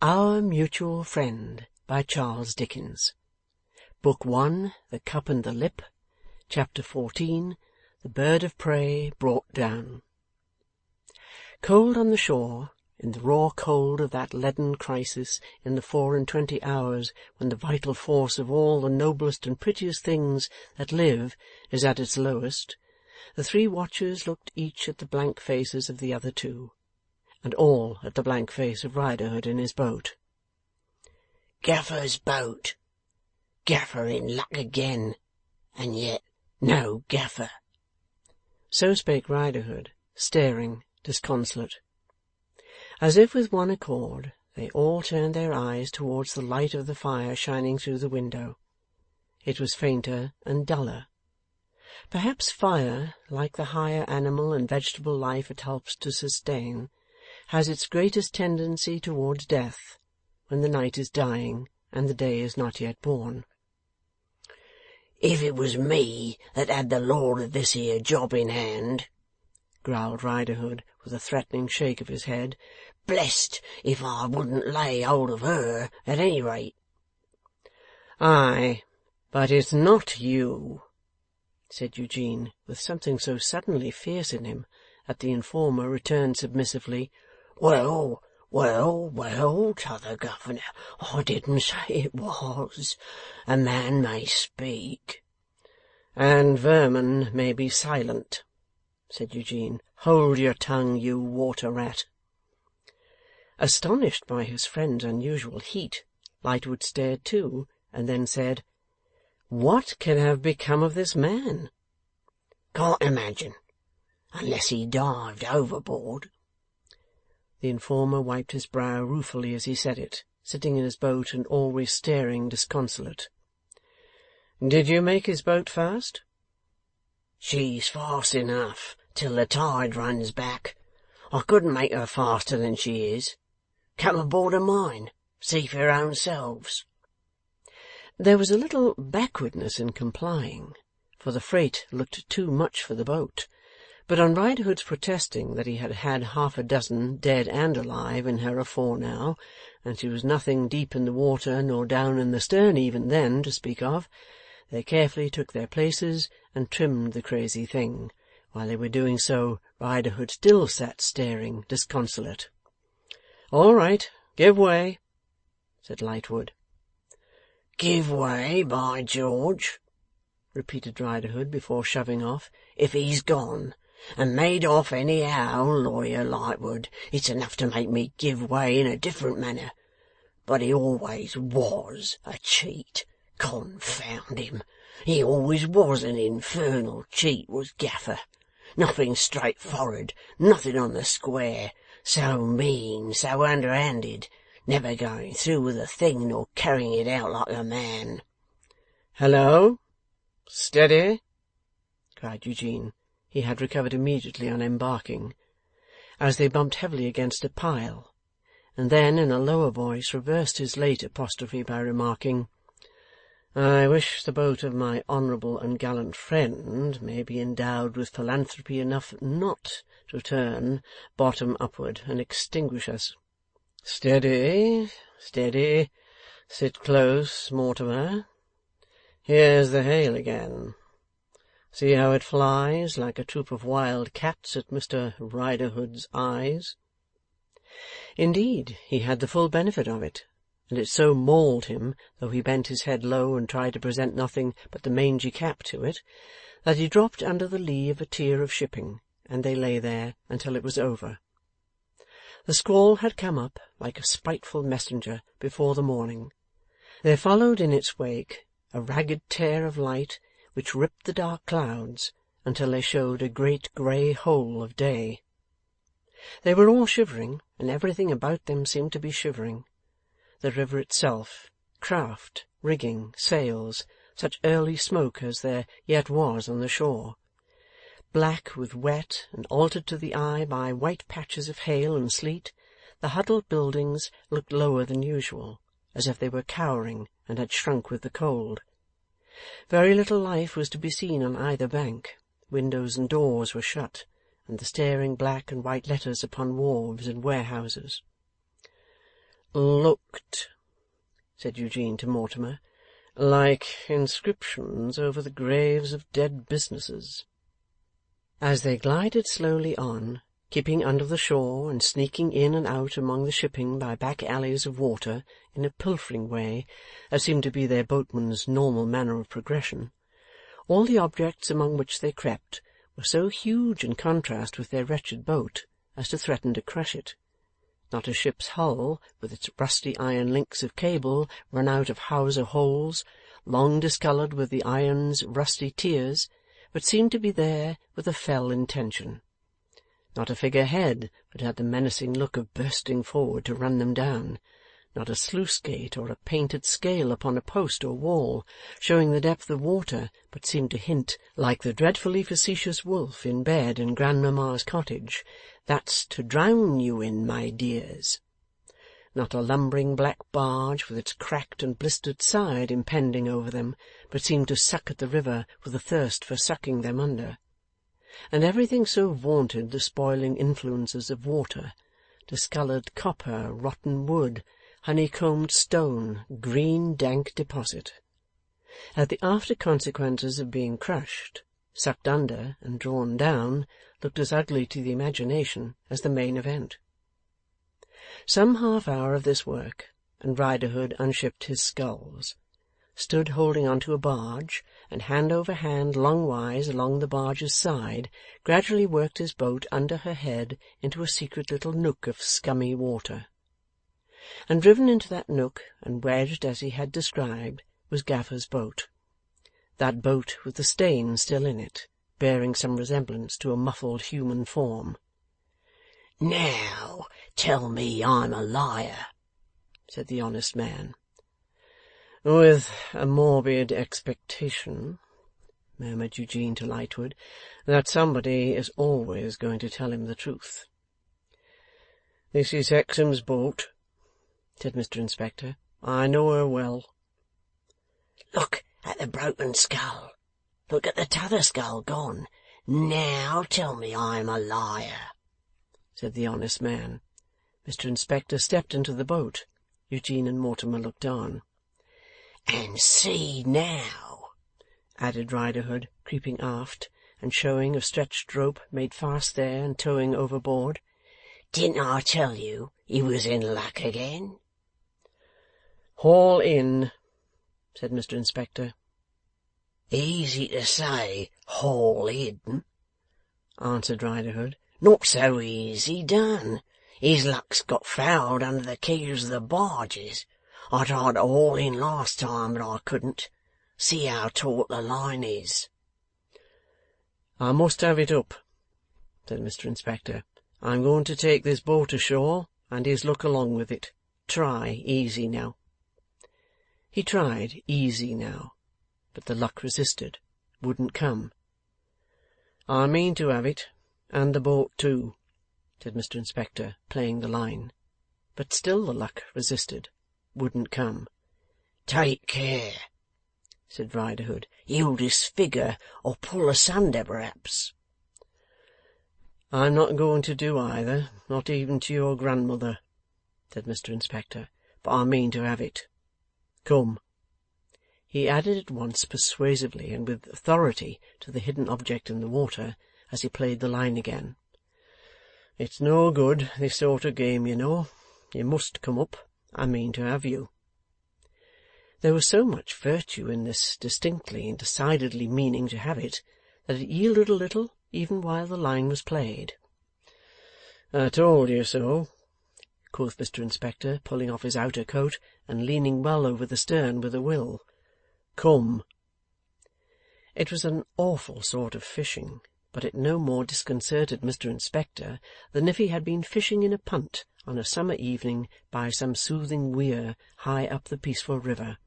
Our Mutual Friend by Charles Dickens. Book 1, The Cup and the Lip. Chapter 14, The Bird of Prey Brought Down. Cold on the shore, in the raw cold of that leaden crisis in the 24 hours when the vital force of all the noblest and prettiest things that live is at its lowest, the three watchers looked each at the blank faces of the other two, and all at the blank face of Riderhood in his boat. "Gaffer's boat. Gaffer in luck again, and yet no Gaffer." So spake Riderhood, staring, disconsolate. As if with one accord, they all turned their eyes towards the light of the fire shining through the window. It was fainter and duller. Perhaps fire, like the higher animal and vegetable life it helps to sustain, has its greatest tendency towards death, when the night is dying and the day is not yet born. "If it was me that had the lord of this here job in hand," growled Riderhood, with a threatening shake of his head, "blessed if I wouldn't lay hold of her, at any rate." "Ay, but it's not you," said Eugene, with something so suddenly fierce in him that the informer returned submissively, Well, t'other governor, I didn't say it was. A man may speak." "And vermin may be silent," said Eugene. "Hold your tongue, you water-rat." Astonished by his friend's unusual heat, Lightwood stared too, and then said, "What can have become of this man?" "Can't imagine, unless he dived overboard." The informer wiped his brow ruefully as he said it, sitting in his boat and always staring disconsolate. "Did you make his boat fast?" "She's fast enough till the tide runs back. I couldn't make her faster than she is. Come aboard of mine. See for your own selves." There was a little backwardness in complying, for the freight looked too much for the boat, but on Riderhood's protesting that he had had half a dozen, dead and alive, in her afore now, and she was nothing deep in the water nor down in the stern even then to speak of, they carefully took their places and trimmed the crazy thing. While they were doing so, Riderhood still sat staring disconsolate. "All right, give way," said Lightwood. "Give way, by George," repeated Riderhood before shoving off. "If he's gone, and made off anyhow, Lawyer Lightwood, it's enough to make me give way in a different manner. But he always was a cheat, confound him. He always was an infernal cheat, was Gaffer. Nothing straightfor'ard, nothing on the square, so mean, so underhanded, never going through with a thing nor carrying it out like a man." "Hello! Steady!" cried Eugene. He had recovered immediately on embarking, as they bumped heavily against a pile, and then in a lower voice reversed his late apostrophe by remarking, "I wish the boat of my honourable and gallant friend may be endowed with philanthropy enough not to turn bottom upward and extinguish us. Steady, steady. Sit close, Mortimer. Here's the hail again. See how it flies, like a troop of wild cats, at Mr. Riderhood's eyes." Indeed, he had the full benefit of it, and it so mauled him, though he bent his head low and tried to present nothing but the mangy cap to it, that he dropped under the lee of a tier of shipping, and they lay there until it was over. The squall had come up, like a spiteful messenger, before the morning. There followed in its wake a ragged tear of light, which ripped the dark clouds until they showed a great grey hole of day. They were all shivering, and everything about them seemed to be shivering. The river itself, craft, rigging, sails, such early smoke as there yet was on the shore. Black with wet and altered to the eye by white patches of hail and sleet, the huddled buildings looked lower than usual, as if they were cowering and had shrunk with the cold. Very little life was to be seen on either bank. Windows and doors were shut, and the staring black and white letters upon wharves and warehouses. 'Looked,' said Eugene to Mortimer, 'like inscriptions over the graves of dead businesses.' As they glided slowly on, keeping under the shore and sneaking in and out among the shipping by back alleys of water in a pilfering way that seemed to be their boatman's normal manner of progression, all the objects among which they crept were so huge in contrast with their wretched boat as to threaten to crush it. Not a ship's hull, with its rusty iron links of cable run out of hawser holes, long discoloured with the iron's rusty tears, but seemed to be there with a fell intention. Not a figure head but had the menacing look of bursting forward to run them down. Not a sluice gate or a painted scale upon a post or wall, showing the depth of water, but seemed to hint, like the dreadfully facetious wolf in bed in Grandmamma's cottage, "That's to drown you in, my dears." Not a lumbering black barge with its cracked and blistered side impending over them, but seemed to suck at the river with a thirst for sucking them under. And everything so vaunted the spoiling influences of water, discoloured copper, rotten wood, honeycombed stone, green dank deposit, that the after consequences of being crushed, sucked under, and drawn down, looked as ugly to the imagination as the main event. Some half hour of this work, and Riderhood unshipped his sculls, stood holding on to a barge, and hand over hand longwise along the barge's side, gradually worked his boat under her head into a secret little nook of scummy water. And driven into that nook and wedged as he had described was Gaffer's boat. That boat with the stain still in it, bearing some resemblance to a muffled human form. "Now, tell me I'm a liar," said the honest man. "With a morbid expectation," murmured Eugene to Lightwood, "that somebody is always going to tell him the truth." "This is Hexam's boat," said Mr. Inspector. "I know her well." "Look at the broken skull. Look at the t'other skull gone. Now tell me I'm a liar," said the honest man. Mr. Inspector stepped into the boat. Eugene and Mortimer looked on. "And see now," added Riderhood, creeping aft, and showing a stretched rope made fast there and towing overboard. "Didn't I tell you he was in luck again?" "Haul in," said Mr. Inspector. "Easy to say, haul in," answered Riderhood. "Not so easy done. His luck's got fouled under the keels of the barges. I tried to haul in last time, but I couldn't. See how taut the line is." "I must have it up," said Mr. Inspector. "I'm going to take this boat ashore, and his luck along with it. Try easy now." He tried easy now, but the luck resisted, wouldn't come. "I mean to have it, and the boat too," said Mr. Inspector, playing the line. But still the luck resisted, wouldn't come. "Take care," said Riderhood. "You'll disfigure or pull asunder, perhaps." "I'm not going to do either, not even to your grandmother," said Mr. Inspector. "But I mean to have it. Come," he added at once persuasively and with authority to the hidden object in the water, as he played the line again. "It's no good, this sort of game, you know. You must come up. I mean to have you." There was so much virtue in this distinctly and decidedly meaning to have it, that it yielded a little even while the line was played. "I told you so," quoth Mr. Inspector, pulling off his outer coat and leaning well over the stern with a will. "Come." It was an awful sort of fishing, but it no more disconcerted Mr. Inspector than if he had been fishing in a punt on a summer evening by some soothing weir high up the peaceful river.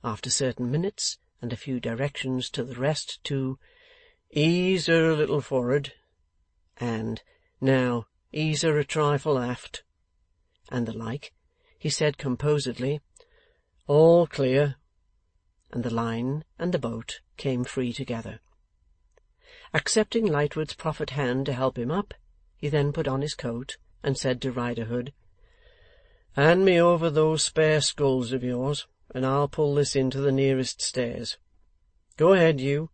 After certain minutes, and a few directions to the rest to "Ease her a little for'ard," and "Now ease her a trifle aft," and the like, he said composedly, "All clear," and the line and the boat came free together. Accepting Lightwood's proffered hand to help him up, he then put on his coat, and said to Riderhood, Hand me over those spare sculls of yours, and I'll pull this into the nearest stairs. Go ahead, you,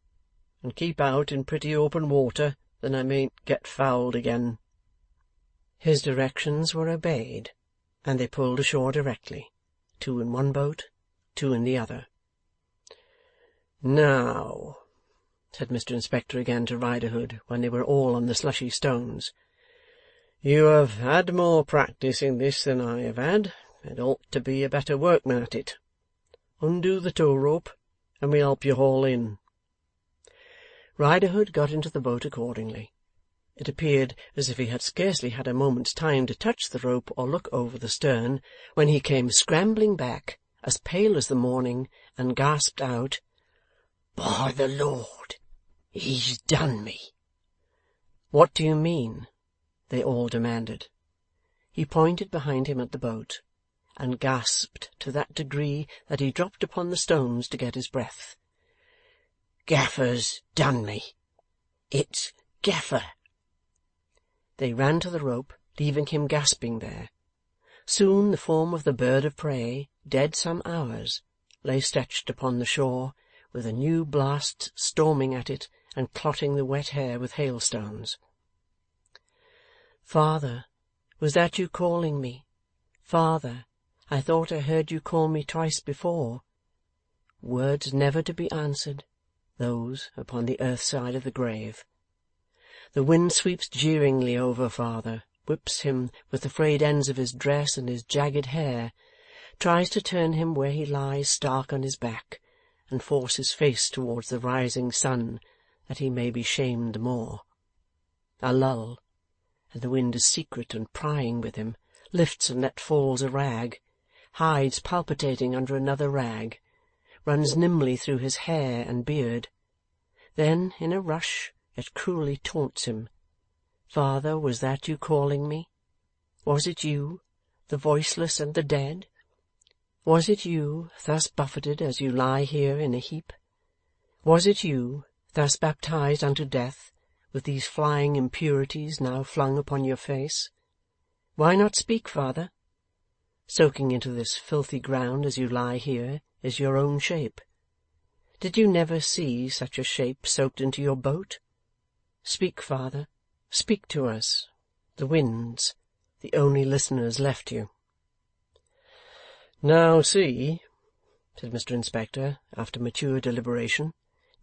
and keep out in pretty open water, then I mayn't get fouled again.' His directions were obeyed, and they pulled ashore directly, 2 in one boat, 2 in the other. 'Now,' said Mr. Inspector again to Riderhood, when they were all on the slushy stones, 'you have had more practice in this than I have had, and ought to be a better workman at it. Undo the tow rope, and we'll help you haul in.' Riderhood got into the boat accordingly. It appeared as if he had scarcely had a moment's time to touch the rope or look over the stern, when he came scrambling back, as pale as the morning, and gasped out, 'By the Lord, he's done me!' 'What do you mean?' they all demanded. He pointed behind him at the boat, and gasped to that degree that he dropped upon the stones to get his breath. 'Gaffer's done me. It's Gaffer!' They ran to the rope, leaving him gasping there. Soon the form of the bird of prey, dead some hours, lay stretched upon the shore, with a new blast storming at it and clotting the wet hair with hailstones. 'Father, was that you calling me? Father, I thought I heard you call me twice before.' Words never to be answered, those upon the earth side of the grave. The wind sweeps jeeringly over father, whips him with the frayed ends of his dress and his jagged hair, tries to turn him where he lies stark on his back, and force his face towards the rising sun, that he may be shamed the more. A lull, and the wind is secret and prying with him, lifts and let falls a rag, hides palpitating under another rag, runs nimbly through his hair and beard. Then, in a rush, it cruelly taunts him. 'Father, was that you calling me? Was it you, the voiceless and the dead? Was it you, thus buffeted as you lie here in a heap? Was it you, thus baptized unto death, with these flying impurities now flung upon your face? Why not speak, father? Soaking into this filthy ground as you lie here is your own shape. Did you never see such a shape soaked into your boat? Speak, father, speak to us, the winds, the only listeners left you.' 'Now see,' said Mr. Inspector, after mature deliberation,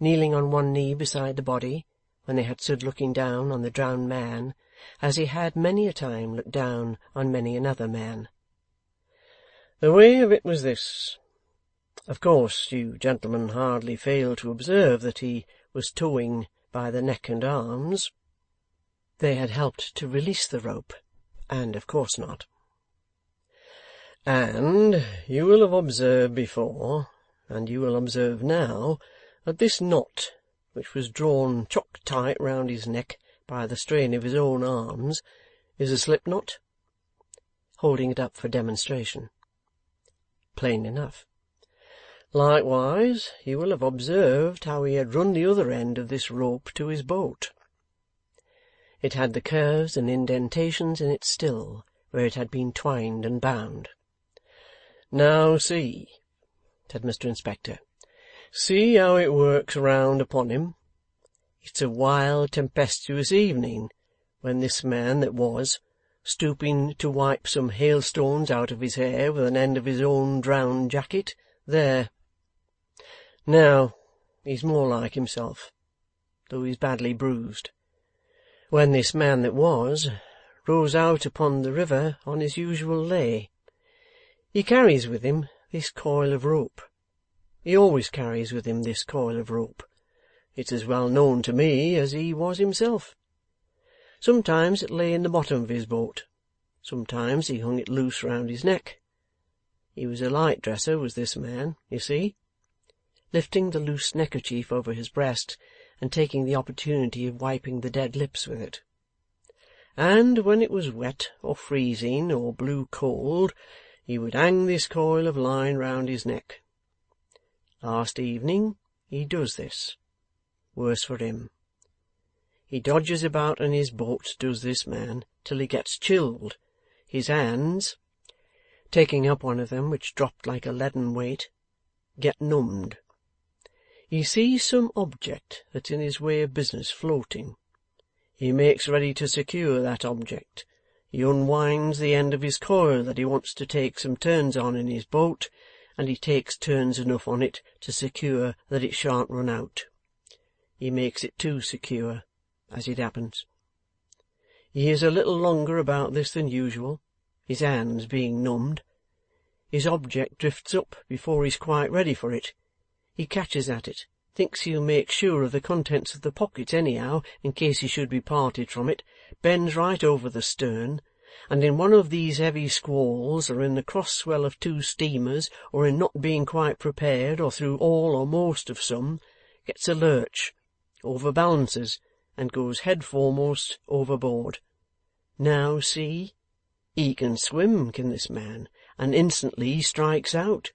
kneeling on one knee beside the body, when they had stood looking down on the drowned man, as he had many a time looked down on many another man. 'The way of it was this. Of course you gentlemen hardly failed to observe that he was towing by the neck and arms.' They had helped to release the rope, and of course not. 'And you will have observed before, and you will observe now, that this knot, which was drawn chock-tight round his neck by the strain of his own arms, is a slip knot?' Holding it up for demonstration. 'Plain enough. Likewise, you will have observed how he had run the other end of this rope to his boat. It had the curves and indentations in it still, where it had been twined and bound. 'Now see,' said Mr. Inspector. 'See how it works round upon him. It's a wild tempestuous evening, when this man that was, stooping to wipe some hailstones out of his hair with an end of his own drowned jacket, there. Now, he's more like himself, though he's badly bruised. When this man that was, rows out upon the river on his usual lay, he carries with him this coil of rope. He always carries with him this coil of rope. It's as well known to me as he was himself. Sometimes it lay in the bottom of his boat. Sometimes he hung it loose round his neck. He was a light dresser, was this man, you see,' lifting the loose neckerchief over his breast, and taking the opportunity of wiping the dead lips with it. 'And when it was wet, or freezing, or blue cold, he would hang this coil of line round his neck. Last evening he does this. Worse for him. He dodges about in his boat, does this man, till he gets chilled. His hands—' taking up one of them, which dropped like a leaden weight, get numbed. He sees some object that's in his way of business floating. He makes ready to secure that object. He unwinds the end of his coil that he wants to take some turns on in his boat, and he takes turns enough on it to secure that it shan't run out. He makes it too secure, as it happens. He is a little longer about this than usual, his hands being numbed. His object drifts up before he's quite ready for it. He catches at it, thinks he'll make sure of the contents of the pockets anyhow, in case he should be parted from it, bends right over the stern, and in one of these heavy squalls, or in the cross-swell of two steamers, or in not being quite prepared, or through all or most of some, gets a lurch, overbalances, and goes head foremost overboard. Now see, he can swim, can this man, and instantly he strikes out.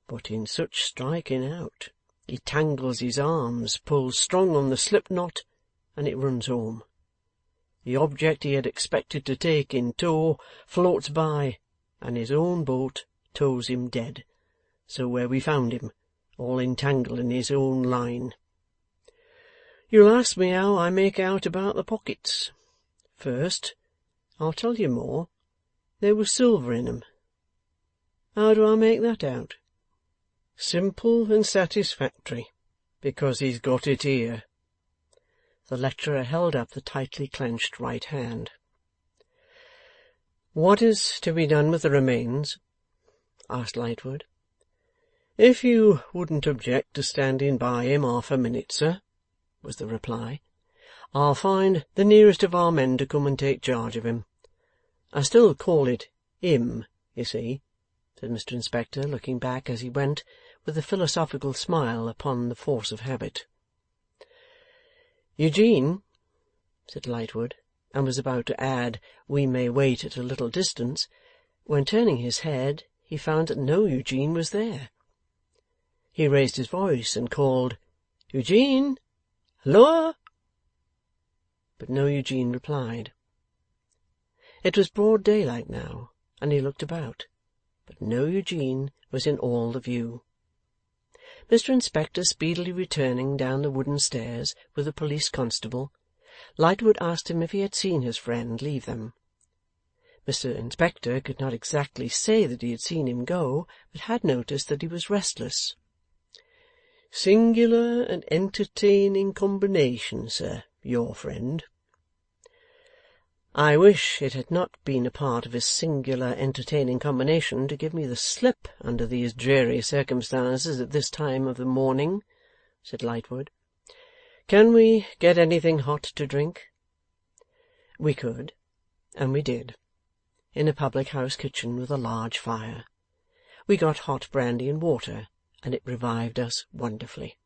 But in such striking out, he tangles his arms, pulls strong on the slip knot, and it runs home. The object he had expected to take in tow floats by, and his own boat tows him dead. So where we found him, all entangled in his own line. You'll ask me how I make out about the pockets. First, I'll tell you more. There was silver in 'em. How do I make that out? Simple and satisfactory, because he's got it here. The lecturer held up the tightly clenched right hand. What is to be done with the remains? Asked Lightwood. If you wouldn't object to standing by him half a minute, sir, was the reply, I'll find the nearest of our men to come and take charge of him. I still call it him, you see, said Mr. Inspector, looking back as he went, with a philosophical smile upon the force of habit. Eugene, said Lightwood, and was about to add, we may wait at a little distance, when turning his head he found that no Eugene was there. He raised his voice and called, Eugene! Halloa! But no Eugene replied. It was broad daylight now, and he looked about, but no Eugene was in all the view. Mr. Inspector speedily returning down the wooden stairs with a police constable, Lightwood asked him if he had seen his friend leave them. Mr. Inspector could not exactly say that he had seen him go, but had noticed that he was restless. Singular and entertaining combination, sir, your friend. I wish it had not been a part of his singular entertaining combination to give me the slip under these dreary circumstances at this time of the morning, said Lightwood. Can we get anything hot to drink? We could, and we did, in a public-house kitchen with a large fire. We got hot brandy and water, and it revived us wonderfully.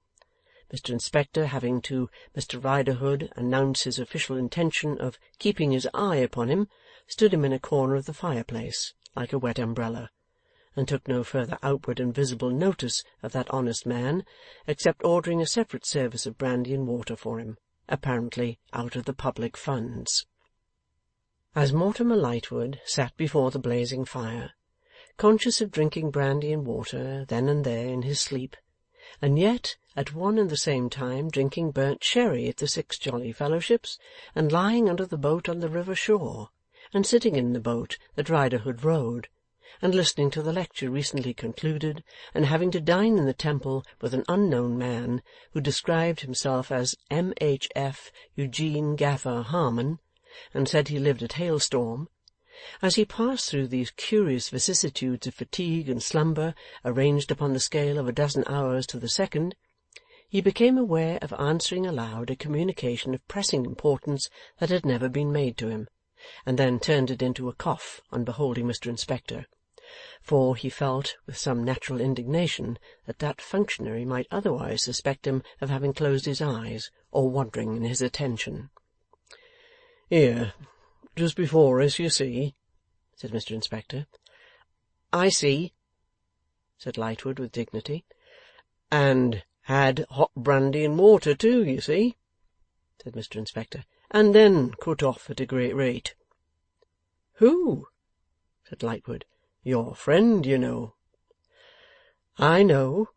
Mr. Inspector, having to Mr. Riderhood announced his official intention of keeping his eye upon him, stood him in a corner of the fireplace, like a wet umbrella, and took no further outward and visible notice of that honest man, except ordering a separate service of brandy and water for him, apparently out of the public funds. As Mortimer Lightwood sat before the blazing fire, conscious of drinking brandy and water then and there in his sleep, and yet at one and the same time drinking burnt sherry at the Six Jolly Fellowships, and lying under the boat on the river shore, and sitting in the boat that Riderhood rowed, and listening to the lecture recently concluded, and having to dine in the Temple with an unknown man who described himself as M.H.F. Eugene Gaffer Harmon, and said he lived at Hailstorm, as he passed through these curious vicissitudes of fatigue and slumber arranged upon the scale of a dozen hours to the second, he became aware of answering aloud a communication of pressing importance that had never been made to him, and then turned it into a cough on beholding Mr. Inspector, for he felt with some natural indignation that that functionary might otherwise suspect him of having closed his eyes or wandering in his attention. Here, just before us, you see, said Mr. Inspector. I see, said Lightwood with dignity. And had hot brandy and water too, you see, said Mr. Inspector, and then cut off at a great rate. Who? Said Lightwood. Your friend, you know.' 'I know,'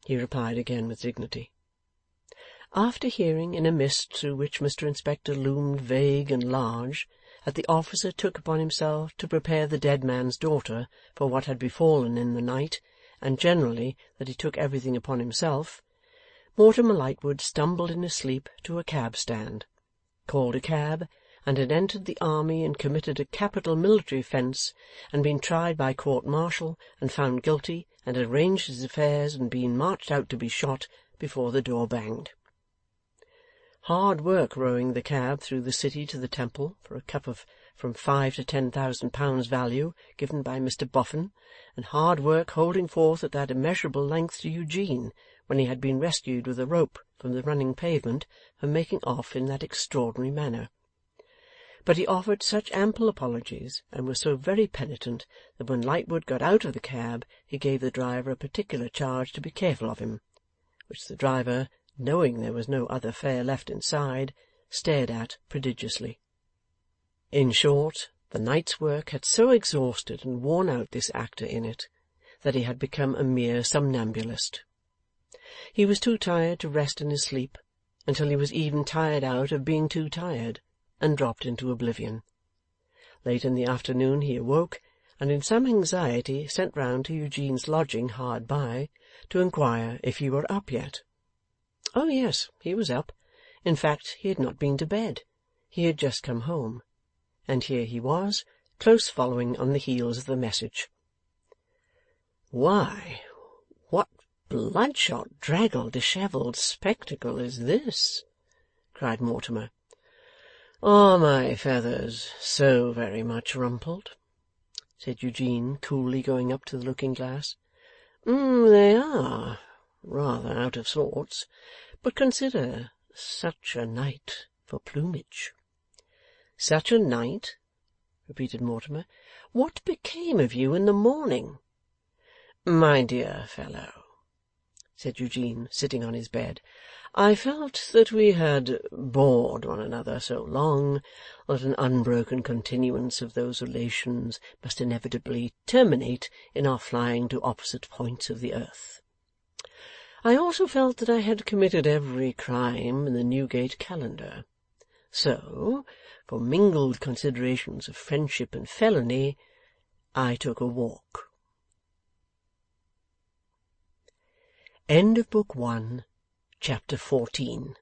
he replied again with dignity. After hearing, in a mist through which Mr Inspector loomed vague and large, that the officer took upon himself to prepare the dead man's daughter for what had befallen in the night, and generally that he took everything upon himself, Mortimer Lightwood stumbled in his sleep to a cab-stand, called a cab, and had entered the army and committed a capital military offence, and been tried by court-martial and found guilty, and had arranged his affairs and been marched out to be shot before the door banged. Hard work rowing the cab through the city to the Temple for a cup of from £5,000 to £10,000 value given by Mr Boffin, and hard work holding forth at that immeasurable length to Eugene when he had been rescued with a rope from the running pavement for making off in that extraordinary manner. But he offered such ample apologies, and was so very penitent, that when Lightwood got out of the cab he gave the driver a particular charge to be careful of him, which the driver, knowing there was no other fare left inside, stared at prodigiously. In short, the night's work had so exhausted and worn out this actor in it, that he had become a mere somnambulist. He was too tired to rest in his sleep, until he was even tired out of being too tired, and dropped into oblivion. Late in the afternoon he awoke, and in some anxiety sent round to Eugene's lodging hard by, to inquire if he were up yet. Oh yes, he was up. In fact, he had not been to bed. He had just come home. And here he was, close following on the heels of the message. 'Why, what bloodshot, draggled, dishevelled spectacle is this?' cried Mortimer. 'Are my feathers so very much rumpled?' said Eugene, coolly going up to the looking-glass. 'They are rather out of sorts. But consider, such a night for plumage.' 'Such a night?' repeated Mortimer. 'What became of you in the morning?' 'My dear fellow,' said Eugene, sitting on his bed, 'I felt that we had bored one another so long that an unbroken continuance of those relations must inevitably terminate in our flying to opposite points of the earth. I also felt that I had committed every crime in the Newgate calendar. So, for mingled considerations of friendship and felony, I took a walk. End of Book 1, Chapter 14.